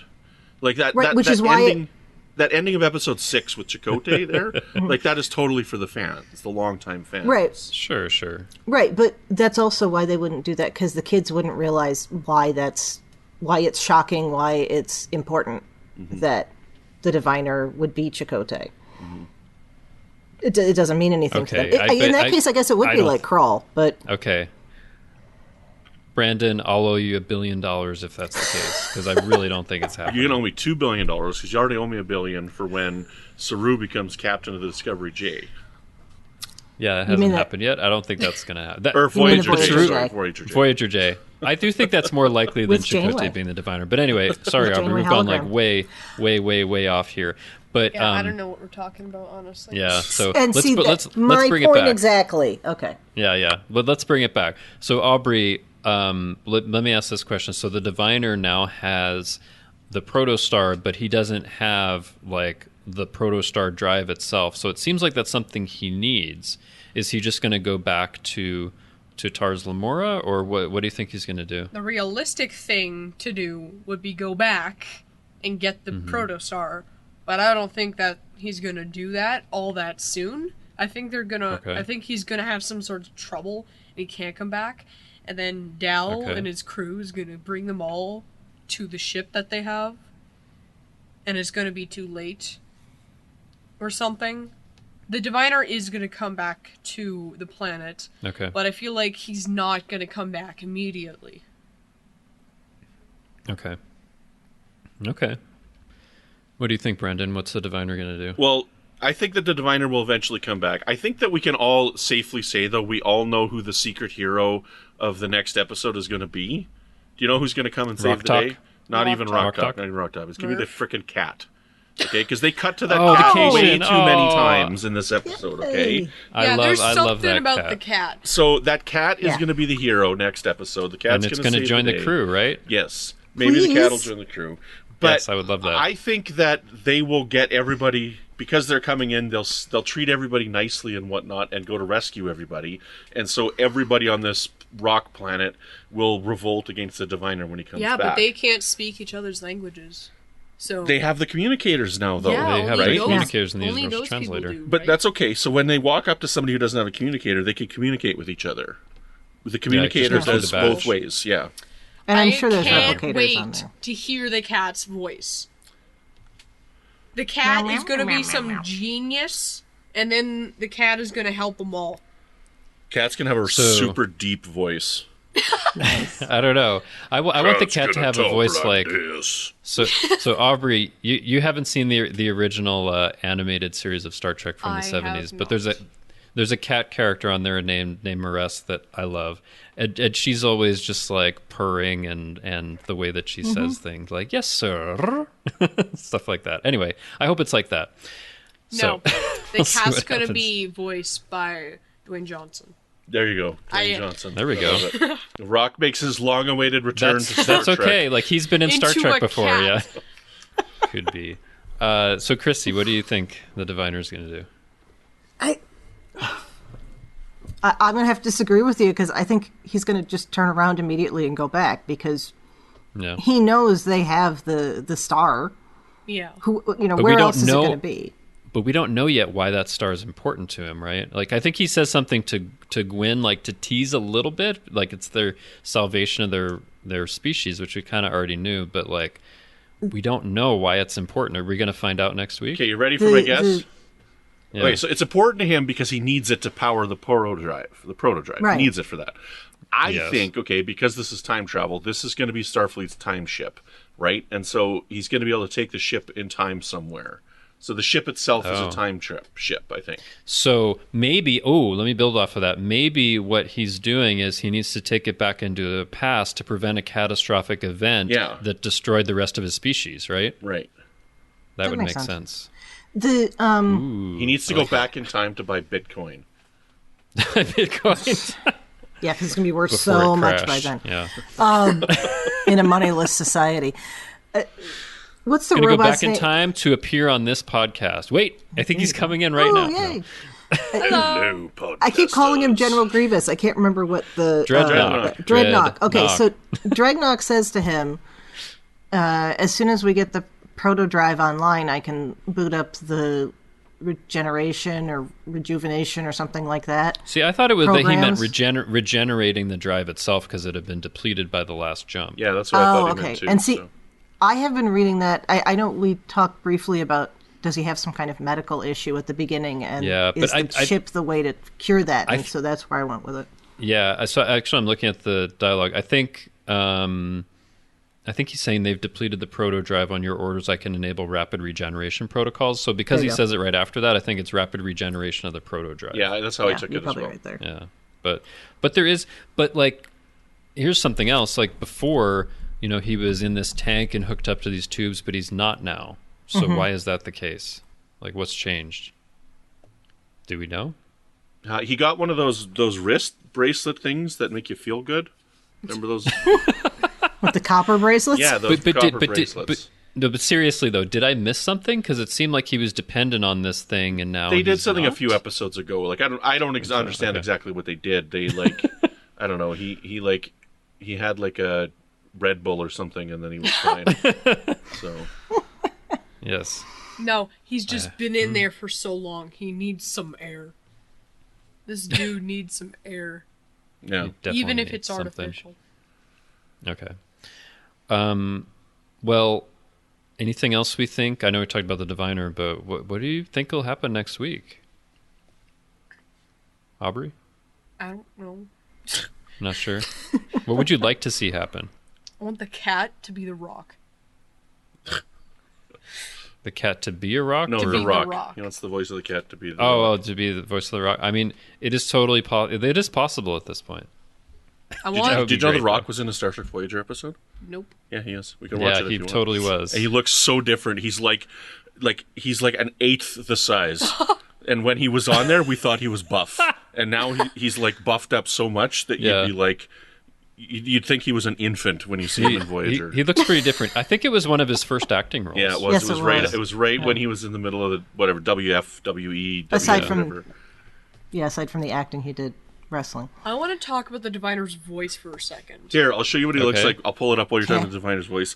Like that, Right, that, which that is why ending, that ending of episode 6 with Chakotay there, like that is totally for the fans, the longtime fans. Right. Sure. Right, but that's also why they wouldn't do that, because the kids wouldn't realize why it's shocking, why it's important that the diviner would be Chakotay. It doesn't mean anything to them. Okay, In that case, I guess it would I be don't- like Crawl, but Okay. Brandon, I'll owe you $1 billion if that's the case, because I really don't think it's happening. You can owe me $2 billion because you already owe me $1 billion for when Saru becomes captain of the Discovery J. Yeah, it mean hasn't that- happened yet. I don't think that's going to happen. Or Voyager Voyager J. J. Sorry, Voyager J. Voyager J. I do think that's more likely than With Chakotay Janeway. being the diviner. But anyway, sorry, With Aubrey, Janeway we've gone like hologram. way off here. But Yeah, I don't know what we're talking about, honestly. Yeah, so and see, let's my bring it point back. exactly. Okay. Yeah, but let's bring it back. So Aubrey, let me ask this question. So the diviner now has the protostar, but he doesn't have like the protostar drive itself. So it seems like that's something he needs. Is he just going to go back to Tars Lamora, or what do you think he's going to do? The realistic thing to do would be go back and get the protostar, but I don't think that he's going to do that all that soon. I think I think he's going to have some sort of trouble and he can't come back. And then Dal and his crew is going to bring them all to the ship that they have. And it's going to be too late. Or something. The diviner is going to come back to the planet. Okay. But I feel like he's not going to come back immediately. Okay. What do you think, Brendan? What's the diviner going to do? Well, I think that the diviner will eventually come back. I think that we can all safely say, though, we all know who the secret hero of the next episode is going to be. Do you know who's going to come and save Rock the Talk? day? Not Rock even Talk. Rock Talk. Rock Not even Rock Talk. It's going to be the Murph. frickin' cat. Okay, because they cut to that Oh, cat the way Cajun. too many Oh. times in this episode, okay? Yeah, there's I love something that about cat. the cat. So that cat is Yeah. going to be the hero next episode. The cat's And it's going going to join the day. crew, right? Yes. Maybe the cat will Please. join the crew. But Yes, I would love that. I think that they will get everybody, because they're coming in, they'll treat everybody nicely and whatnot and go to rescue everybody. And so everybody on this rock planet will revolt against the diviner when he comes Yeah, back. but they can't speak each other's languages. So They have the communicators now, though. yeah, They have only the those- communicators and the only universal those people translator. do, But right? that's okay. So when they walk up to somebody who doesn't have a communicator, they can communicate with each other. The communicator goes through does the badge. both ways, yeah. And I'm I sure there's can't replicators wait on there. to hear the cat's voice. The cat is going to be some genius, and then the cat is going to help them all. Cats can have a So- super deep voice. I don't know. I want the cat to have a voice like this. so. Aubrey, you haven't seen the original animated series of Star Trek from I the 70s, have but not. there's a cat character on there named Maress that I love, and she's always just like purring and the way that she says things, like "yes, sir," stuff like that. Anyway, I hope it's like that. No, So, the we'll see cat's what going to happens. be voiced by Dwayne Johnson. There you go, Dwayne I- Johnson. There we go. Love it. Rock makes his long-awaited return to Star That's Trek. okay. Like he's been in Star Into Trek a before, cat. yeah. Could be. So, Chrissy, what do you think the diviner's going to do? I'm going to have to disagree with you, because I think he's going to just turn around immediately and go back, because Yeah. he knows they have the star. Yeah. Who, we where don't else is it know- going to be? But we don't know yet why that star is important to him, right? Like, I think he says something to Gwyn, like to tease a little bit, like it's their salvation of their species, which we kind of already knew, but like we don't know why it's important. Are we going to find out next week? Okay, you ready for my guess? Yeah. Okay, so it's important to him because he needs it to power the proto drive. Right. He needs it for that. I Yes. think, okay, because this is time travel, this is going to be Starfleet's time ship, right? And so he's going to be able to take the ship in time somewhere. So the ship itself is a time ship, I think. So maybe, let me build off of that. Maybe what he's doing is he needs to take it back into the past to prevent a catastrophic event that destroyed the rest of his species, right? Right. That would make sense. He needs to go back in time to buy Bitcoin. Bitcoin. Yeah, because it's going to be worth Before so it much crashed. by then. Yeah. In a moneyless society. What's the Gonna go robot's back in name? time to appear on this podcast. Wait, I think he's coming in right now. Yay. Hello, podcasters. I keep calling him General Grievous. I can't remember what the... Dreadnought. Dreadnought. Okay, Dreadnought. so Dreadnought says to him, as soon as we get the proto drive online, I can boot up the regeneration or rejuvenation or something like that. See, I thought it was that he meant Programs. regenerating the drive itself because it had been depleted by the last jump. Yeah, that's what I thought he meant too. And see, so. I have been reading that. I know we talked briefly about, does he have some kind of medical issue at the beginning, and is the chip the way to cure that? And so that's where I went with it. Yeah, so actually I'm looking at the dialogue. I think he's saying they've depleted the proto drive on your orders. I can enable rapid regeneration protocols. So because he says it right after that, I think it's rapid regeneration of the proto drive. Yeah, that's how I took it as probably well. right there. Yeah, but there is, like, here's something else. Like before, he was in this tank and hooked up to these tubes, but he's not now. So why is that the case? Like, what's changed? Do we know? He got one of those wrist bracelet things that make you feel good. Remember those? With the copper bracelets? Yeah, those copper bracelets. But seriously though, did I miss something? Because it seemed like he was dependent on this thing, and now they did he's something not? a few episodes ago. Like I don't understand exactly what they did. They I don't know. He had like a Red Bull or something, and then he was fine. So Yes. No, he's just been in there for so long. He needs some air. This dude needs some air. yeah. Even if needs it's something. artificial. Okay. Well, anything else we think? I know we talked about the diviner, but what do you think will happen next week? Aubrey? I don't know. Not sure. What would you like to see happen? I want the cat to be the Rock. The cat to be a rock? No, To the be the rock. Rock. He wants the voice of the cat to be the rock. To be the voice of the rock. I mean, it is totally it is possible at this point. I want. Did you know great, the Rock though. was in a Star Trek Voyager episode? Nope. Yeah, he is. We can watch Yeah, it if he you want. totally was. And he looks so different. He's like he's like an eighth the size. And when he was on there, we thought he was buff. And now he's like buffed up so much that you'd be like, you'd think he was an infant when you see him in Voyager. He looks pretty different. I think it was one of his first acting roles. Yeah, it was. Yes, it was it right. was. It was right when he was in the middle of the whatever WF, WE, Aside WF, from- whatever. Yeah, aside from the acting he did wrestling. I want to talk about the Diviner's voice for a second. Here, I'll show you what he looks Okay. like. I'll pull it up while you're talking to Diviner's voice.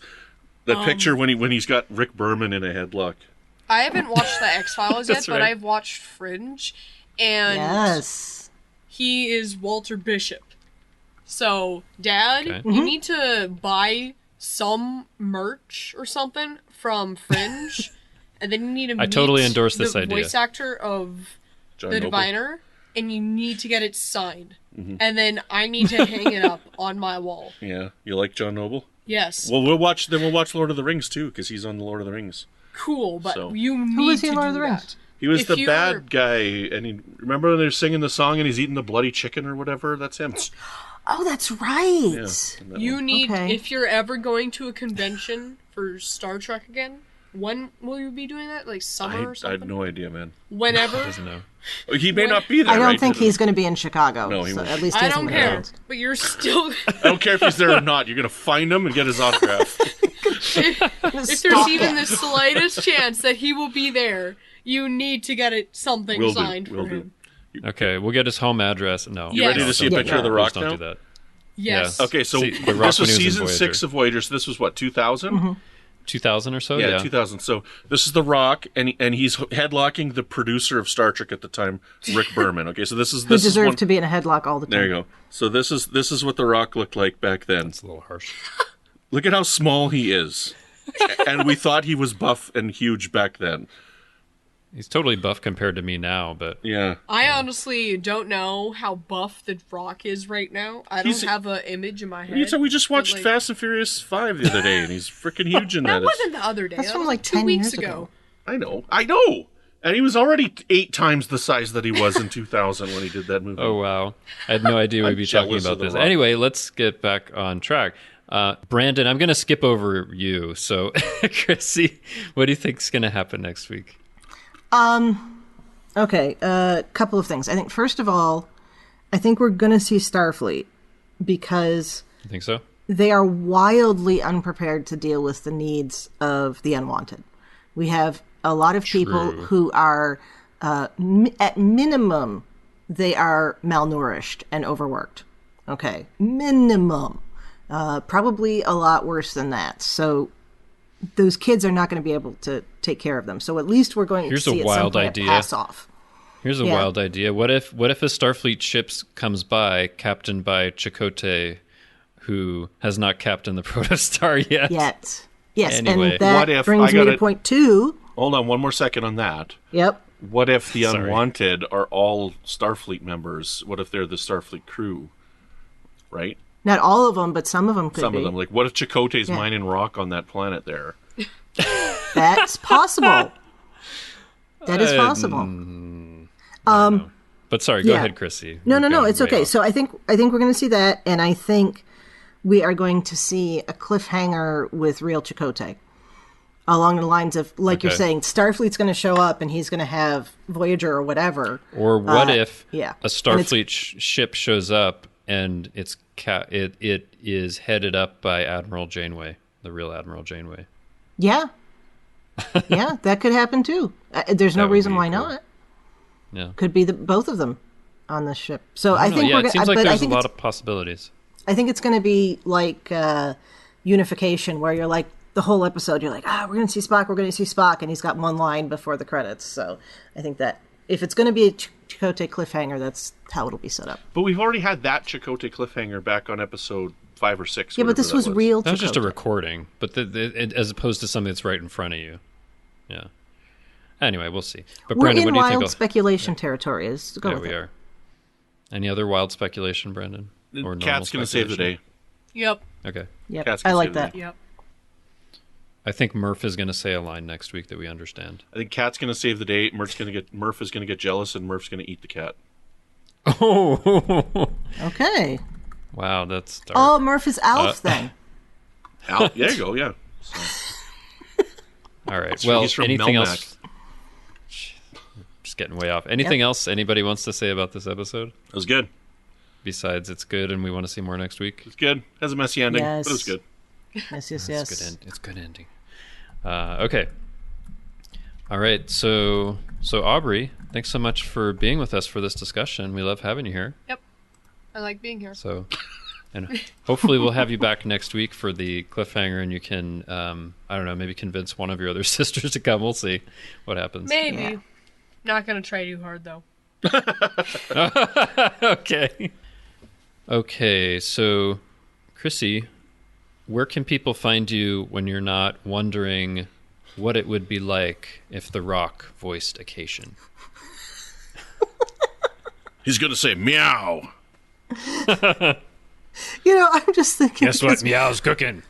That picture when he's got Rick Berman in a headlock. I haven't watched the X-Files yet, That's but right. I've watched Fringe, and Yes. he is Walter Bishop. So, Dad, Okay. you need to buy some merch or something from Fringe, and then you need to meet I totally endorse this the idea. voice actor of John the Noble. Diviner, and you need to get it signed. Mm-hmm. And then I need to hang it up on my wall. Yeah, you like John Noble? Yes. Well, we'll watch Lord of the Rings too, because he's on the Lord of the Rings. Cool, but So- you need Who is he to in Lord do of the Rings? that. He was If the you're- bad guy, and remember when they're singing the song and he's eating the bloody chicken or whatever? That's him. Oh, that's right. Yeah, in that You one. need, Okay. if you're ever going to a convention for Star Trek again, when will you be doing that? Like summer or I something? had no idea, man. Whenever? Doesn't know. He may not be there. I don't right? think he's going to be in Chicago. No, he won't. At least he I hasn't don't been care, announced. but you're still. I don't care if he's there or not. You're gonna find him and get his autograph. If there's even the slightest chance that he will be there, you need to get it something Will do. signed Will for do. him. Okay, we'll get his home address. No. You ready no, to see a don't do picture of that. the Rock Please don't now? do that. Yes. Yeah. Okay, so See, The Rock this when was he was in season 6 Voyager. of Voyager. So this was what 2000? 2000 or so? Yeah, 2000. So this is The Rock, and he's headlocking the producer of Star Trek at the time, Rick Berman. Okay, so this is Who this is deserved one. to be in a headlock all the time. There you go. So this is what The Rock looked like back then. It's a little harsh. Look at how small he is, and we thought he was buff and huge back then. He's totally buff compared to me now, but Yeah. I honestly don't know how buff the Rock is right now. I don't He's- have an image in my head. So we just watched but, like, Fast and Furious 5 the other day, and he's freaking huge in that. That wasn't the other day. That's that from was like 2 10 weeks years ago. ago. I know. And he was already 8 times the size that he was in 2000 when he did that movie. Oh, wow. I had no idea we'd be talking about this. Anyway, let's get back on track. Brandon, I'm going to skip over you. So, Chrissy, what do you think's going to happen next week? Okay, a couple of things. I think, first of all, I think we're going to see Starfleet because... You think so? They are wildly unprepared to deal with the needs of the unwanted. We have a lot of people who are, at minimum, they are malnourished and overworked. Okay, minimum. Probably a lot worse than that. So those kids are not going to be able to take care of them. So at least we're going to see at some point pass off. Here's a wild idea. What if a Starfleet ship comes by, captained by Chakotay, who has not captained the Protostar yet? Yes, anyway, and that brings me to point 2. Hold on, one more second on that. Yep. What if the unwanted are all Starfleet members? What if they're the Starfleet crew? Right? Not all of them, but some of them could be. Some of them. Like, what if Chakotay's mining rock on that planet there? That's possible. That is possible. But sorry, go ahead, Chrissy. No, it's okay. So I think we're going to see that, and I think we are going to see a cliffhanger with real Chakotay. Along the lines of, like you're saying, Starfleet's going to show up and he's going to have Voyager or whatever. Or what if a Starfleet ship shows up and it is headed up by Admiral Janeway, the real Admiral Janeway? Yeah. Yeah, that could happen too. There's no reason why not. Yeah. Could be both of them on the ship. So I think it seems like there's a lot of possibilities. I think it's going to be like Unification, where you're like, the whole episode, you're like, we're going to see Spock, and he's got one line before the credits. So I think that if it's going to be a Chakotay cliffhanger, that's how it'll be set up. But we've already had that Chakotay cliffhanger back on episode 5 or 6. Yeah, but this was real Chakotay. That was just a recording, but as opposed to something that's right in front of you. Yeah. Anyway, we'll see. But Brandon, what do you think? We're in wild speculation territory. We are. Any other wild speculation, Brandon? Or Cat's going to save the day. Yep. Okay. Yep. I like that. Yep. I think Murph is going to say a line next week that we understand. I think Cat's going to save the day. Murph is going to get jealous, and Murph's going to eat the cat. Oh. Okay. Wow, that's dark. Oh, Murph is Alf then. Alf, there you go. Yeah. So. All right. Well, anything else? Just getting way off. Anything else anybody wants to say about this episode? It was good. Besides, it's good, and we want to see more next week. It's good. It has a messy ending, but it was good. Yes. It's a good ending. Okay. All right. So Aubrey, thanks so much for being with us for this discussion. We love having you here. Yep. I like being here. So, and hopefully we'll have you back next week for the cliffhanger, and you can, I don't know, maybe convince one of your other sisters to come. We'll see what happens. Maybe. Yeah. Not going to try too hard, though. Okay. So, Chrissy, where can people find you when you're not wondering what it would be like if The Rock voiced Acacian? He's going to say meow. I'm just thinking. Guess what? Meow's cooking.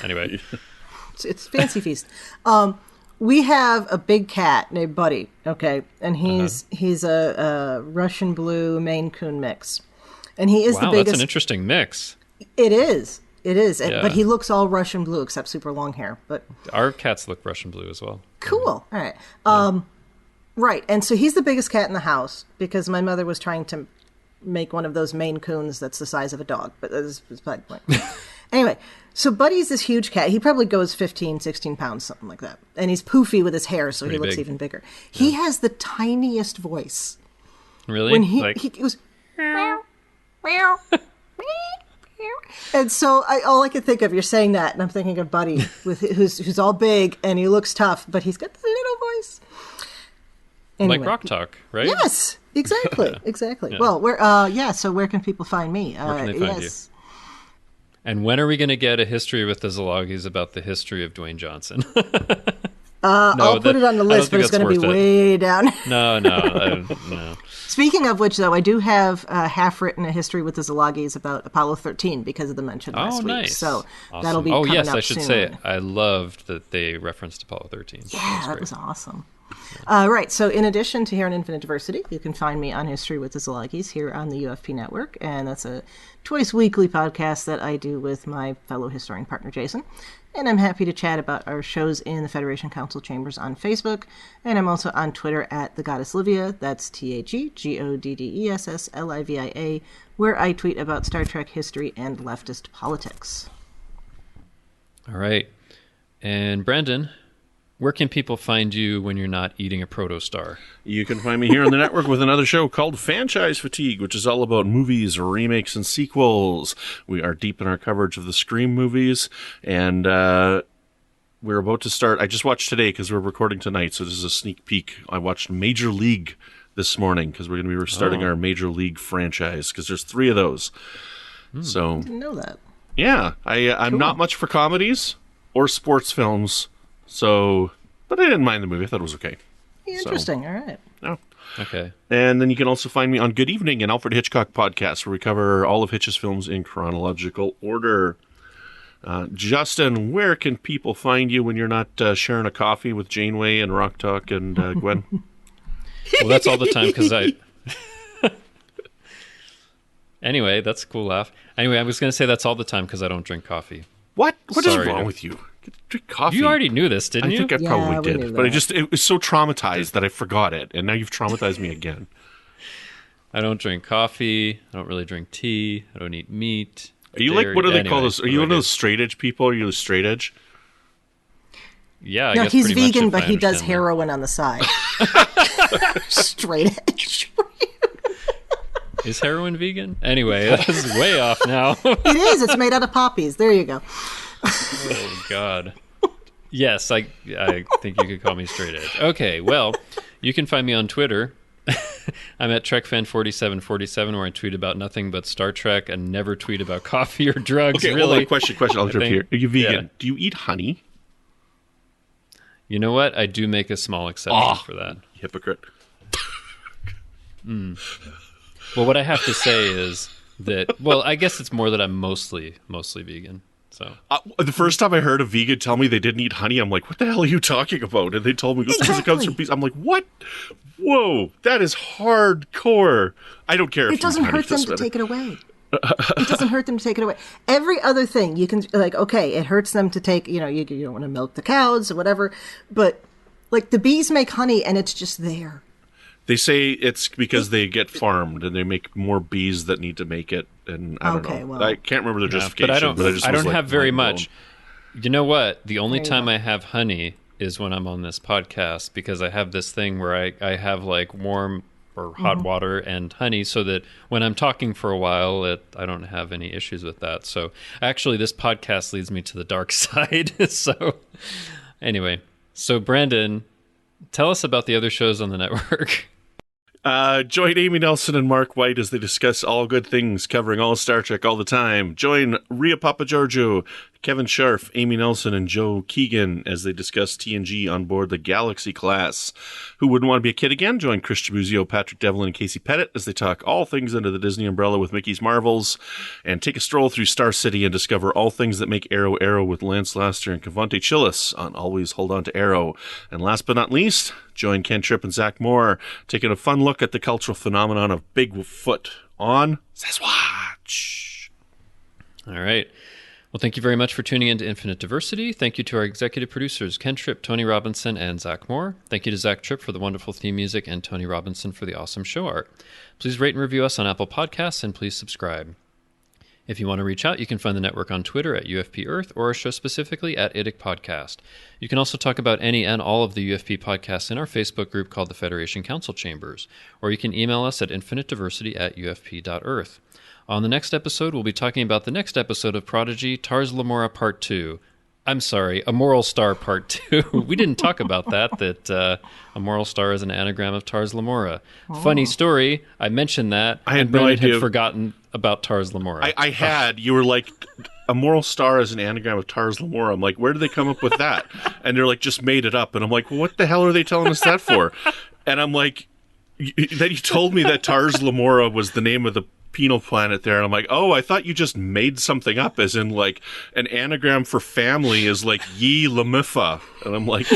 Anyway. It's Fancy Feast. We have a big cat named Buddy, okay? And he's a Russian blue Maine Coon mix. And he is the biggest. That's an interesting mix. It is. Yeah. But he looks all Russian blue except super long hair. But our cats look Russian blue as well. Cool. All right. Right. And so he's the biggest cat in the house because my mother was trying to make one of those Maine Coons that's the size of a dog. But that's beside the point. Anyway, so Buddy's this huge cat. He probably goes 15, 16 pounds, something like that. And he's poofy with his hair, so he looks even bigger. Yeah. He has the tiniest voice. Really? When he goes, meow, meow. And so all I could think of, you're saying that, and I'm thinking of Buddy, who's all big, and he looks tough, but he's got this little voice. Anyway. Like Rock Talk, right? Yes, exactly. Yeah. Well, so where can people find me? Where can they find you? And when are we going to get a History with the Szilagys about the history of Dwayne Johnson? I'll put it on the list, but it's going to be way down. No. Speaking of which, though, I do have half-written a history with the Szilagys about Apollo 13 because of the mention last week. Nice. So awesome. that'll be coming up soon. I should say, I loved that they referenced Apollo 13. Yeah, that was awesome. Right, so in addition to here on Infinite Diversity, you can find me on History with the Szilagys here on the UFP Network, and that's a twice-weekly podcast that I do with my fellow historian partner, Jason. And I'm happy to chat about our shows in the Federation Council Chambers on Facebook, and I'm also on Twitter at The Goddess Livia, that's TheGoddessLivia, where I tweet about Star Trek history and leftist politics. All right. And Brandon, where can people find you when you're not eating a protostar? You can find me here on the network with another show called Franchise Fatigue, which is all about movies, remakes, and sequels. We are deep in our coverage of the Scream movies, and we're about to start. I just watched today because we're recording tonight, so this is a sneak peek. I watched Major League this morning because we're going to be restarting our Major League franchise because there's 3 of those. So Didn't know that. Yeah, I'm not much for comedies or sports films. So, but I didn't mind the movie. I thought it was okay. Interesting. All right. Oh. Okay. And then you can also find me on Good Evening, an Alfred Hitchcock podcast, where we cover all of Hitch's films in chronological order. Justin, where can people find you when you're not sharing a coffee with Janeway and Rock Talk and Gwen? Well, that's all the time because I... Anyway, that's a cool laugh. Anyway, I was going to say that's all the time because I don't drink coffee. What is wrong with you? Drink coffee. You already knew this, didn't you? I think I probably did, but that. it was so traumatized that I forgot it, and now you've traumatized me again. I don't drink coffee. I don't really drink tea. I don't eat meat. Are you like, what do they call those? Are you one of those straight edge people? Are you a straight edge? Yeah, I no, guess he's pretty much, vegan, but he does that. heroin on the side. Straight edge. Is heroin vegan? Anyway, this is way off now. It is. It's made out of poppies. There you go. Oh, God. Yes, I think you could call me straight edge. Okay, well, you can find me on Twitter. I'm at TrekFan4747, where I tweet about nothing but Star Trek and never tweet about coffee or drugs. Okay, really. Question. I'll jump here. Are you vegan? Yeah. Do you eat honey? You know what? I do make a small exception for that. Hypocrite. Well, what I have to say is that, well, I guess it's more that I'm mostly vegan. So the first time I heard a vegan tell me they didn't eat honey, I'm like, what the hell are you talking about? And they told me, because it comes from bees. I'm like, what? Whoa, that is hardcore. I don't care if it doesn't hurt them to take it away. It doesn't hurt them to take it away. Every other thing you can, like, okay, it hurts them to take, you don't want to milk the cows or whatever, but like the bees make honey and it's just there. They say it's because they get farmed and they make more bees that need to make it. And I don't know. Well, I can't remember the justification. But I don't have very much. You know what? The only time I have honey is when I'm on this podcast, because I have this thing where I have like warm or hot water and honey, so that when I'm talking for a while, I don't have any issues with that. So actually, this podcast leads me to the dark side. So anyway, so Brandon, tell us about the other shows on the network. Join Amy Nelson and Mark White as they discuss all good things, covering all Star Trek all the time. Join Rhea Papageorgiou, Kevin Scharf, Amy Nelson, and Joe Keegan as they discuss TNG on board the Galaxy class. Who wouldn't want to be a kid again? Join Chris Tribuzio, Patrick Devlin, and Casey Pettitt as they talk all things under the Disney umbrella with Mickey's Marvels, and take a stroll through Star City and discover all things that make Arrow Arrow with Lance Laster and Cavante Chillis on Always Hold On to Arrow. And last but not least, join Ken Tripp and Zach Moore, taking a fun look at the cultural phenomenon of Bigfoot on Sasquatch. All right. Well, thank you very much for tuning in to Infinite Diversity. Thank you to our executive producers, Ken Tripp, Tony Robinson, and Zach Moore. Thank you to Zach Tripp for the wonderful theme music and Tony Robinson for the awesome show art. Please rate and review us on Apple Podcasts, and please subscribe. If you want to reach out, you can find the network on Twitter at UFP Earth, or our show specifically at IDIC Podcast. You can also talk about any and all of the UFP podcasts in our Facebook group called the Federation Council Chambers, or you can email us at infinitediversity@ufp.earth. On the next episode, we'll be talking about the next episode of Prodigy, Tars Lamora Part 2. I'm sorry, A Moral Star Part 2. We didn't talk about that A Moral Star is an anagram of Tars Lamora. Funny story, I mentioned that, I had and no Brennan idea. had forgotten about Tars Lamora. I had. You were like, A Moral Star is an anagram of Tars Lamora. I'm like, where did they come up with that? And they're like, just made it up. And I'm like, well, what the hell are they telling us that for? And I'm like, then you told me that Tars Lamora was the name of the penal planet there, and I'm like, oh, I thought you just made something up, as in like an anagram for family is like Ye Lamifa, and I'm like,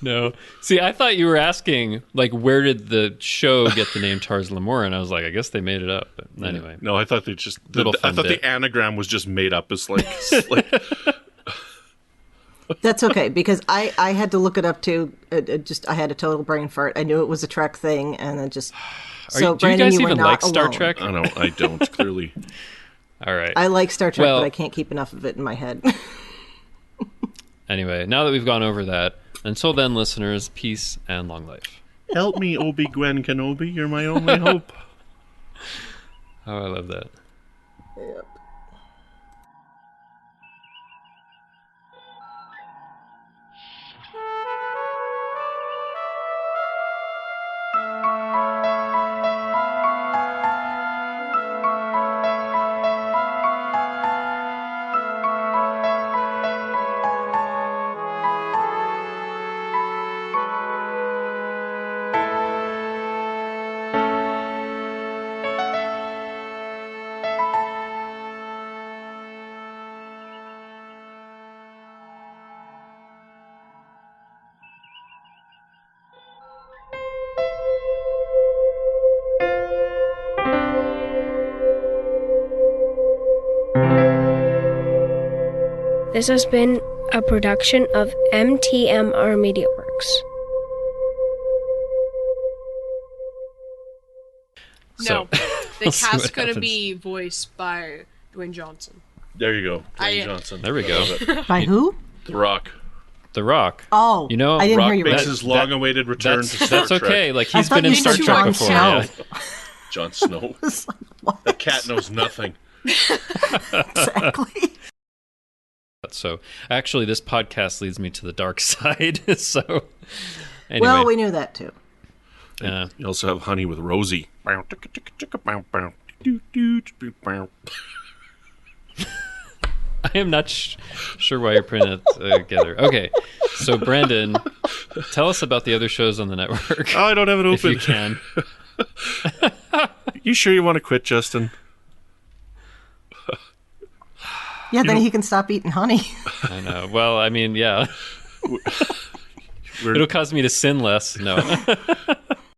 No. See, I thought you were asking, like, where did the show get the name Tars Lamora? And I was like, I guess they made it up. But anyway. no, I thought they just I thought the anagram was just made up as like That's okay, because I had to look it up too. I had a total brain fart. I knew it was a Trek thing, and then just... do you Brandon, guys you were even not like Star alone. Trek? I don't clearly. All right. I like Star Trek, Well- but I can't keep enough of it in my head. Anyway, now that we've gone over that, until then, listeners, peace and long life. Help me, Obi-Gwen Kenobi, you're my only hope. Oh, I love that. Yep. This has been a production of MTMR Media Works. So, No, the we'll see cast's what gonna happens. be voiced by Dwayne Johnson. There you go, I- Dwayne Johnson. There we go. I love it. By who? The Rock. The Rock. Oh, You know, I didn't Rock hear you makes right. his long-awaited return to Star That's Trek. okay. Like, I he's thought been in you Star said Trek Jon before. Snow. Yeah. Jon Snow. It's like, what? The cat knows nothing. Exactly. So, actually, this podcast leads me to the dark side. So, anyway. Well, we knew that too. Yeah. You also have Honey with Rosie. I am not sure why you're putting it together. Okay, so Brandon, tell us about the other shows on the network. Oh, I don't have it if open. you can. You sure you want to quit, Justin? Yeah, then he can stop eating honey. I know. Well, I mean, yeah. We're- It'll cause me to sin less. No.